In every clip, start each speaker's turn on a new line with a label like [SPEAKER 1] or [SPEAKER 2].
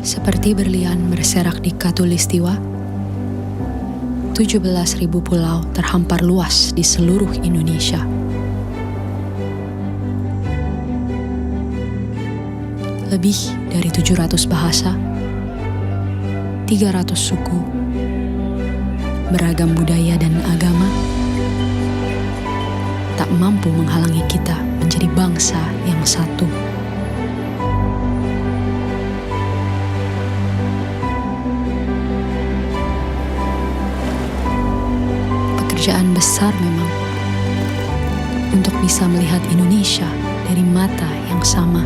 [SPEAKER 1] Seperti berlian berserak di Katulistiwa, 17.000 pulau terhampar luas di seluruh Indonesia. Lebih dari 700 bahasa, 300 suku, beragam budaya dan agama, tak mampu menghalangi kita menjadi bangsa yang satu. Pekerjaan besar memang untuk bisa melihat Indonesia dari mata yang sama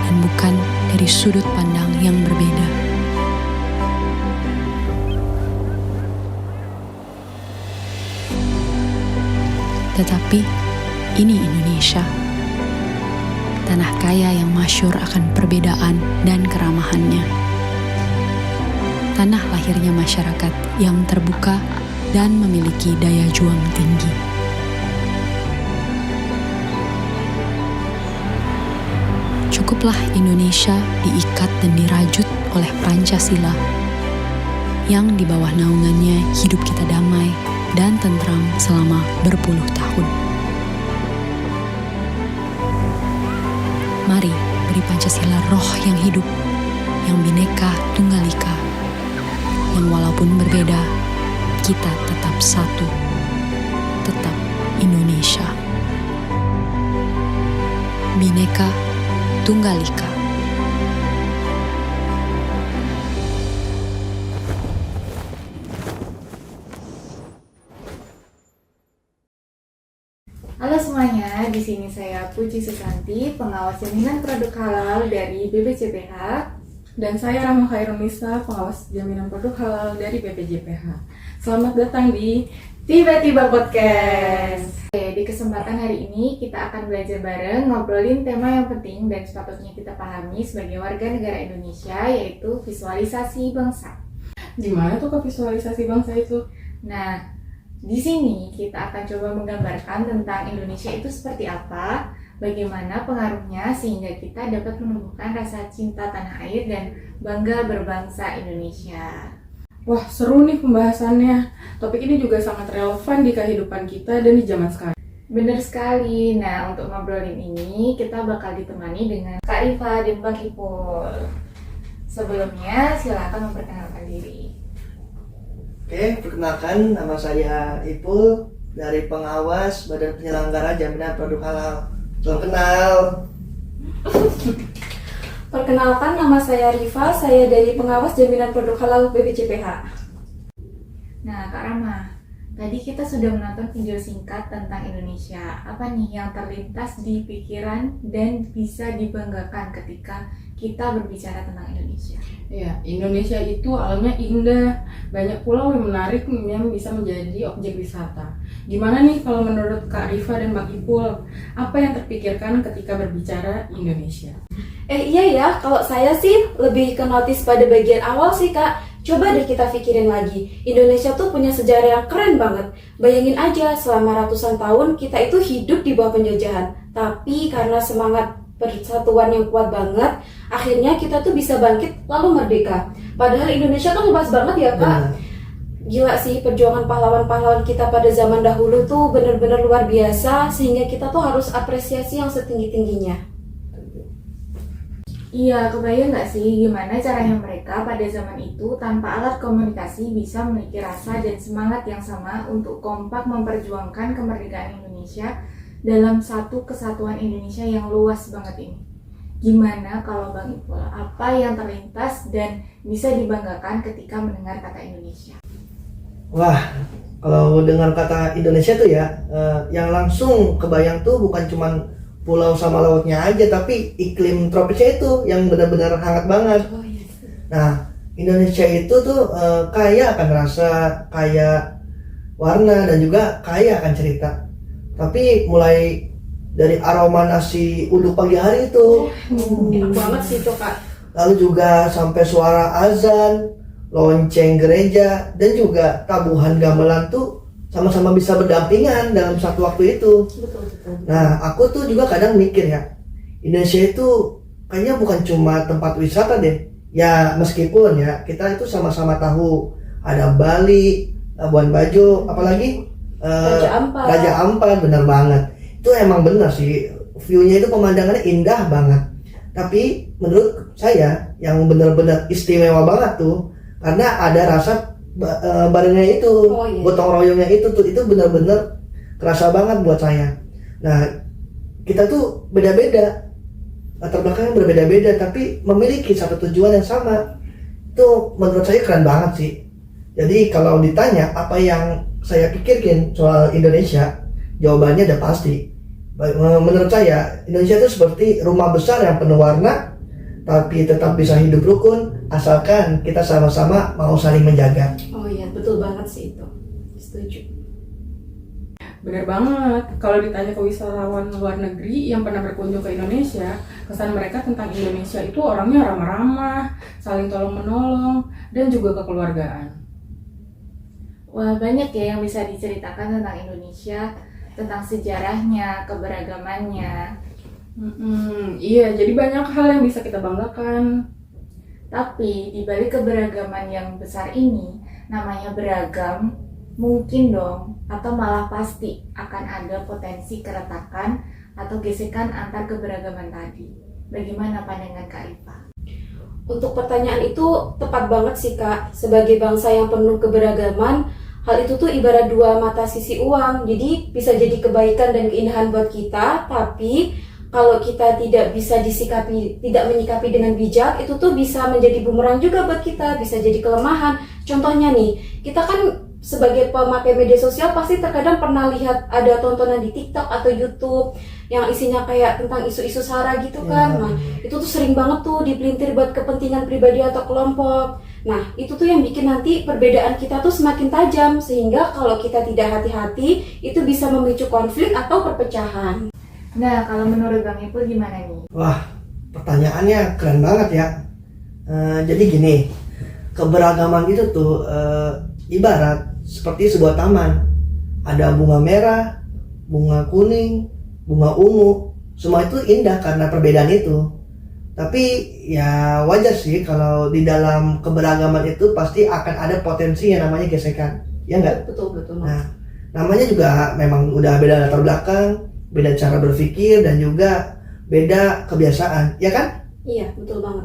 [SPEAKER 1] dan bukan dari sudut pandang yang berbeda. Tetapi ini Indonesia, tanah kaya yang masyhur akan perbedaan dan keramahannya. Tanah lahirnya masyarakat yang terbuka dan memiliki daya juang tinggi. Cukuplah Indonesia diikat dan dirajut oleh Pancasila, yang di bawah naungannya hidup kita damai dan tentram selama berpuluh tahun. Mari beri Pancasila roh yang hidup, yang Bhinneka Tunggal Ika, yang walaupun berbeda, kita tetap satu, tetap Indonesia. Bhinneka Tunggal Ika.
[SPEAKER 2] Halo semuanya, di sini saya Puji Susanti, pengawas jaminan produk halal dari BPJPH.
[SPEAKER 3] Dan saya Rahma Khairunisa, pengawas jaminan produk halal dari BPJPH. Selamat datang di
[SPEAKER 2] Tiba-Tiba Podcast. Oke, di kesempatan hari ini kita akan belajar bareng ngobrolin tema yang penting dan sepatutnya kita pahami sebagai warga negara Indonesia, yaitu visualisasi bangsa.
[SPEAKER 3] Gimana tuh visualisasi bangsa itu?
[SPEAKER 2] Nah, di sini kita akan coba menggambarkan tentang Indonesia itu seperti apa, bagaimana pengaruhnya sehingga kita dapat menumbuhkan rasa cinta tanah air dan bangga berbangsa Indonesia.
[SPEAKER 3] Wah, seru nih pembahasannya. Topik ini juga sangat relevan di kehidupan kita dan di zaman sekarang.
[SPEAKER 2] Benar sekali. Nah, untuk ngobrolin ini kita bakal ditemani dengan Kak Rifa dan Bang Ipul. Sebelumnya silakan memperkenalkan diri.
[SPEAKER 4] Oke, perkenalkan, nama saya Ipul dari pengawas Badan Penyelenggara Jaminan Produk Halal. Salam kenal.
[SPEAKER 5] Perkenalkan, nama saya Rifa, saya dari pengawas jaminan produk halal BPJPH.
[SPEAKER 2] Nah, Kak Rama, tadi kita sudah menonton video singkat tentang Indonesia. Apa nih yang terlintas di pikiran dan bisa dibanggakan ketika kita berbicara tentang Indonesia?
[SPEAKER 3] Ya, Indonesia itu alamnya indah, banyak pulau yang menarik yang bisa menjadi objek wisata. Gimana nih kalau menurut Kak Rifa dan Bang Ipul, apa yang terpikirkan ketika berbicara Indonesia?
[SPEAKER 5] Iya ya, kalau saya sih lebih ke notice pada bagian awal sih Kak. Coba deh kita pikirin lagi, Indonesia tuh punya sejarah yang keren banget. Bayangin aja, selama ratusan tahun kita itu hidup di bawah penjajahan. Tapi karena semangat persatuan yang kuat banget, akhirnya kita tuh bisa bangkit lalu merdeka. Padahal Indonesia kan luas banget ya Kak. Gila sih, perjuangan pahlawan-pahlawan kita pada zaman dahulu tuh bener-bener luar biasa, sehingga kita tuh harus apresiasi yang setinggi-tingginya.
[SPEAKER 2] Iya, kebayang nggak sih gimana caranya mereka pada zaman itu tanpa alat komunikasi bisa memiliki rasa dan semangat yang sama untuk kompak memperjuangkan kemerdekaan Indonesia dalam satu kesatuan Indonesia yang luas banget ini. Gimana kalau Bang Ipul, apa yang terlintas dan bisa dibanggakan ketika mendengar kata Indonesia?
[SPEAKER 4] Wah, kalau dengar kata Indonesia tuh ya, yang langsung kebayang tuh bukan cuman pulau sama lautnya aja, tapi iklim tropisnya itu yang benar-benar hangat banget.
[SPEAKER 5] Oh yes.
[SPEAKER 4] Nah, Indonesia itu tuh kaya akan rasa, kaya warna, dan juga kaya akan cerita. Tapi mulai dari aroma nasi uduk pagi hari itu,
[SPEAKER 5] Enak banget sih itu Kak.
[SPEAKER 4] lalu juga sampai suara azan, lonceng gereja, dan juga tabuhan gamelan tuh sama-sama bisa berdampingan dalam satu waktu itu.
[SPEAKER 5] Betul.
[SPEAKER 4] Nah, aku tuh juga kadang mikir ya, Indonesia itu kayaknya bukan cuma tempat wisata deh. Ya meskipun ya kita itu sama-sama tahu ada Bali, Labuan Bajo, apalagi
[SPEAKER 5] Raja Ampat.
[SPEAKER 4] Raja Ampat, benar banget. Itu emang benar sih, view-nya itu pemandangannya indah banget. Tapi menurut saya yang benar-benar istimewa banget tuh karena ada rasa barengnya itu,
[SPEAKER 5] Oh, iya.
[SPEAKER 4] gotong royongnya itu benar-benar kerasa banget buat saya. Nah, kita tuh beda-beda, latar belakangnya berbeda-beda, tapi memiliki satu tujuan yang sama. Itu menurut saya keren banget sih. Jadi kalau ditanya apa yang saya pikirkan soal Indonesia, jawabannya udah pasti. Menurut saya, Indonesia itu seperti rumah besar yang penuh warna, tapi tetap bisa hidup rukun, asalkan kita sama-sama mau saling menjaga.
[SPEAKER 5] Oh iya, betul banget sih itu. Setuju.
[SPEAKER 3] Bener banget, kalau ditanya ke wisatawan luar negeri yang pernah berkunjung ke Indonesia, kesan mereka tentang Indonesia itu orangnya ramah-ramah, saling tolong-menolong, dan juga kekeluargaan.
[SPEAKER 2] Wah, banyak ya yang bisa diceritakan tentang Indonesia, tentang sejarahnya, keberagamannya.
[SPEAKER 3] Iya, jadi banyak hal yang bisa kita banggakan.
[SPEAKER 2] Tapi di balik keberagaman yang besar ini, namanya beragam, mungkin dong, atau malah pasti akan ada potensi keretakan atau gesekan antar keberagaman tadi. Bagaimana pandangan Kak Rifa?
[SPEAKER 5] Untuk pertanyaan itu tepat banget sih Kak. Sebagai bangsa yang penuh keberagaman, hal itu tuh ibarat dua mata sisi uang. Jadi bisa jadi kebaikan dan keindahan buat kita, tapi kalau kita tidak bisa tidak menyikapi dengan bijak, itu tuh bisa menjadi bumerang juga buat kita, bisa jadi kelemahan. Contohnya nih, kita kan sebagai pemakai media sosial pasti terkadang pernah lihat ada tontonan di TikTok atau YouTube yang isinya kayak tentang isu-isu SARA gitu kan. Nah, itu tuh sering banget tuh dipelintir buat kepentingan pribadi atau kelompok. Nah, itu tuh yang bikin nanti perbedaan kita tuh semakin tajam, sehingga kalau kita tidak hati-hati, itu bisa memicu konflik atau perpecahan.
[SPEAKER 2] Nah, kalau menurut Bang Ipul gimana nih?
[SPEAKER 4] Wah, pertanyaannya keren banget ya. Jadi gini, keberagaman itu tuh ibarat seperti sebuah taman. Ada bunga merah, bunga kuning, bunga ungu. Semua itu indah karena perbedaan itu. Tapi ya wajar sih kalau di dalam keberagaman itu pasti akan ada potensi yang namanya gesekan. Ya enggak?
[SPEAKER 5] Betul.
[SPEAKER 4] Nah, namanya juga memang udah beda latar belakang, beda cara berpikir, dan juga beda kebiasaan, ya kan?
[SPEAKER 5] Iya, betul banget.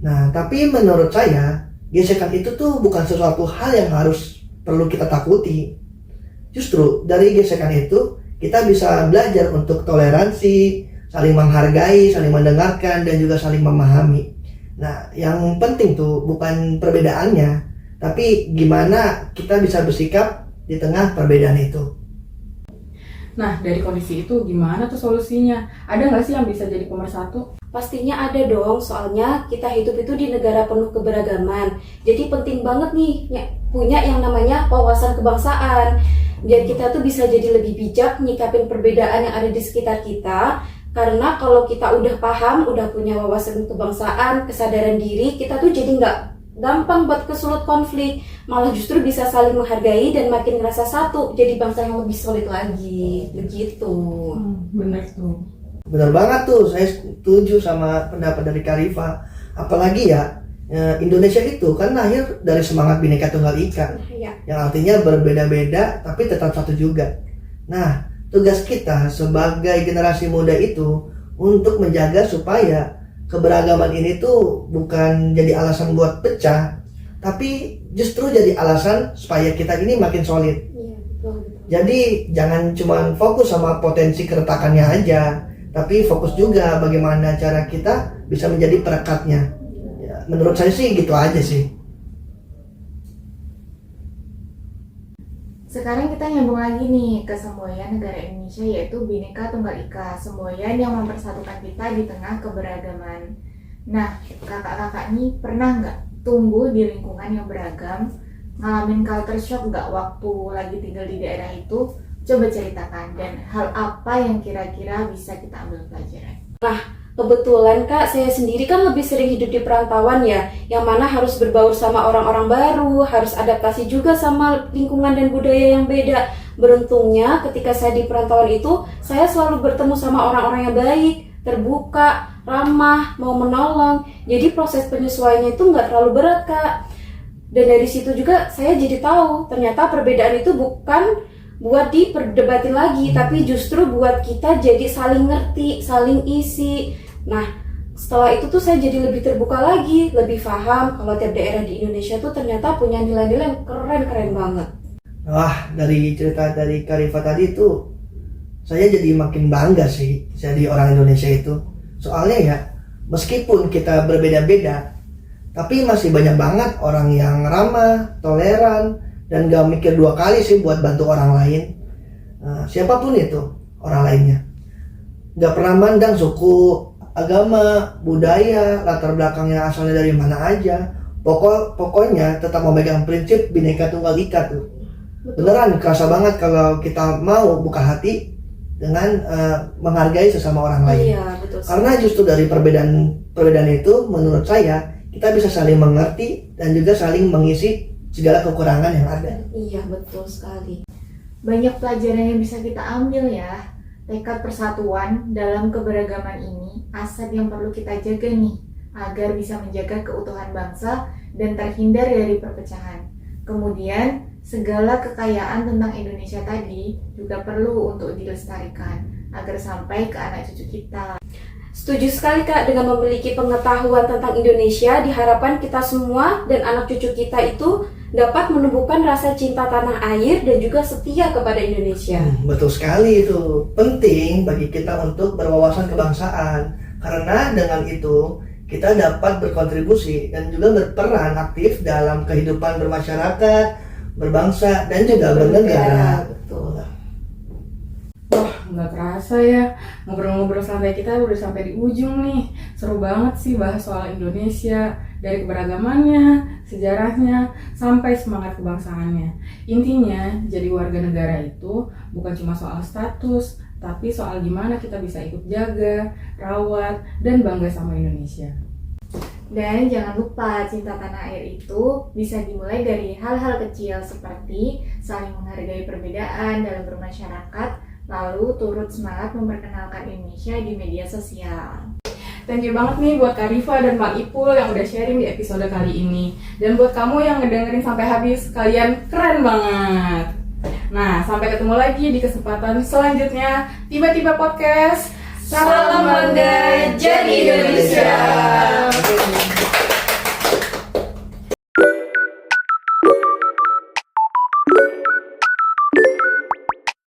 [SPEAKER 4] Nah, tapi menurut saya, gesekan itu tuh bukan sesuatu hal yang harus perlu kita takuti. Justru dari gesekan itu, kita bisa belajar untuk toleransi, saling menghargai, saling mendengarkan, dan juga saling memahami. Nah, yang penting tuh bukan perbedaannya, tapi gimana kita bisa bersikap di tengah perbedaan itu.
[SPEAKER 3] Nah, dari kondisi itu gimana tuh solusinya? Ada nggak sih yang bisa jadi pemersatu?
[SPEAKER 5] Pastinya ada dong, soalnya kita hidup itu di negara penuh keberagaman. Jadi penting banget nih punya yang namanya wawasan kebangsaan. Biar kita tuh bisa jadi lebih bijak nyikapin perbedaan yang ada di sekitar kita. Karena kalau kita udah paham, udah punya wawasan kebangsaan, kesadaran diri, kita tuh jadi nggak gampang buat kesulut konflik. Malah justru bisa saling menghargai dan makin ngerasa satu, jadi bangsa yang lebih solid lagi. Begitu.
[SPEAKER 3] Bener tuh.
[SPEAKER 4] Benar banget tuh, saya setuju sama pendapat dari Kak Rifa. Apalagi ya, Indonesia itu kan lahir dari semangat Bhinneka Tunggal Ika, yang artinya berbeda-beda tapi tetap satu juga. Nah, tugas kita sebagai generasi muda itu untuk menjaga supaya keberagaman ini tuh bukan jadi alasan buat pecah, tapi justru jadi alasan supaya kita ini makin solid.
[SPEAKER 5] Iya, betul.
[SPEAKER 4] Jadi jangan cuma fokus sama potensi keretakannya aja, tapi fokus juga bagaimana cara kita bisa menjadi perekatnya. Ya, menurut saya sih gitu aja sih.
[SPEAKER 2] Sekarang kita nyambung lagi nih ke semboyan negara Indonesia, yaitu Bhinneka Tunggal Ika, semboyan yang mempersatukan kita di tengah keberagaman. Nah, kakak-kakak nih pernah nggak tumbuh di lingkungan yang beragam, ngalamin culture shock nggak waktu lagi tinggal di daerah itu? Coba ceritakan, dan hal apa yang kira-kira bisa kita ambil pelajaran?
[SPEAKER 5] Kebetulan Kak, saya sendiri kan lebih sering hidup di perantauan ya, yang mana harus berbaur sama orang-orang baru, harus adaptasi juga sama lingkungan dan budaya yang beda. Beruntungnya ketika saya di perantauan itu, saya selalu bertemu sama orang-orang yang baik, terbuka, ramah, mau menolong. Jadi proses penyesuaiannya itu nggak terlalu berat, Kak. Dan dari situ juga saya jadi tahu ternyata perbedaan itu bukan buat diperdebatin lagi, tapi justru buat kita jadi saling ngerti, saling isi. Nah, setelah itu tuh saya jadi lebih terbuka lagi, lebih paham kalau tiap daerah di Indonesia tuh ternyata punya nilai-nilai yang keren-keren banget.
[SPEAKER 4] Wah, dari cerita dari Karifa tadi tuh saya jadi makin bangga sih jadi orang Indonesia itu. Soalnya ya, meskipun kita berbeda-beda, tapi masih banyak banget orang yang ramah, toleran, dan gak mikir dua kali sih buat bantu orang lain. Siapapun itu orang lainnya, gak pernah mandang suku, agama, budaya, latar belakangnya asalnya dari mana aja. Pokoknya tetap memegang prinsip Bhinneka Tunggal Ika tuh. Beneran kerasa banget kalau kita mau buka hati dengan menghargai sesama orang lain.
[SPEAKER 5] Iya, betul.
[SPEAKER 4] Karena justru dari perbedaan itu menurut saya kita bisa saling mengerti dan juga saling mengisi segala kekurangan yang ada.
[SPEAKER 5] Iya, betul sekali.
[SPEAKER 2] Banyak pelajaran yang bisa kita ambil ya. Tekad persatuan dalam keberagaman ini aset yang perlu kita jaga nih, agar bisa menjaga keutuhan bangsa dan terhindar dari perpecahan. Kemudian, segala kekayaan tentang Indonesia tadi juga perlu untuk dilestarikan agar sampai ke anak cucu kita.
[SPEAKER 5] Setuju sekali, Kak, dengan memiliki pengetahuan tentang Indonesia, diharapkan kita semua dan anak cucu kita itu dapat menumbuhkan rasa cinta tanah air dan juga setia kepada Indonesia.
[SPEAKER 4] Betul sekali itu. Penting bagi kita untuk berwawasan kebangsaan. Karena dengan itu kita dapat berkontribusi dan juga berperan aktif dalam kehidupan bermasyarakat, berbangsa, dan juga bernegara.
[SPEAKER 5] Betul.
[SPEAKER 3] Wah, nggak kerasa ya, ngobrol-ngobrol santai kita udah sampai di ujung nih. Seru banget sih bahas soal Indonesia, dari keberagamannya, sejarahnya, sampai semangat kebangsaannya. Intinya, jadi warga negara itu bukan cuma soal status, tapi soal gimana kita bisa ikut jaga, rawat, dan bangga sama Indonesia.
[SPEAKER 2] Dan jangan lupa, cinta tanah air itu bisa dimulai dari hal-hal kecil seperti saling menghargai perbedaan dalam bermasyarakat, lalu turut semangat memperkenalkan Indonesia di media sosial.
[SPEAKER 3] Thank you banget nih buat Karifa dan Bang Ipul yang udah sharing di episode kali ini. Dan buat kamu yang ngedengerin sampai habis, kalian keren banget. Nah, sampai ketemu lagi di kesempatan selanjutnya. Tiba-tiba podcast. Salam bangga jadi Indonesia.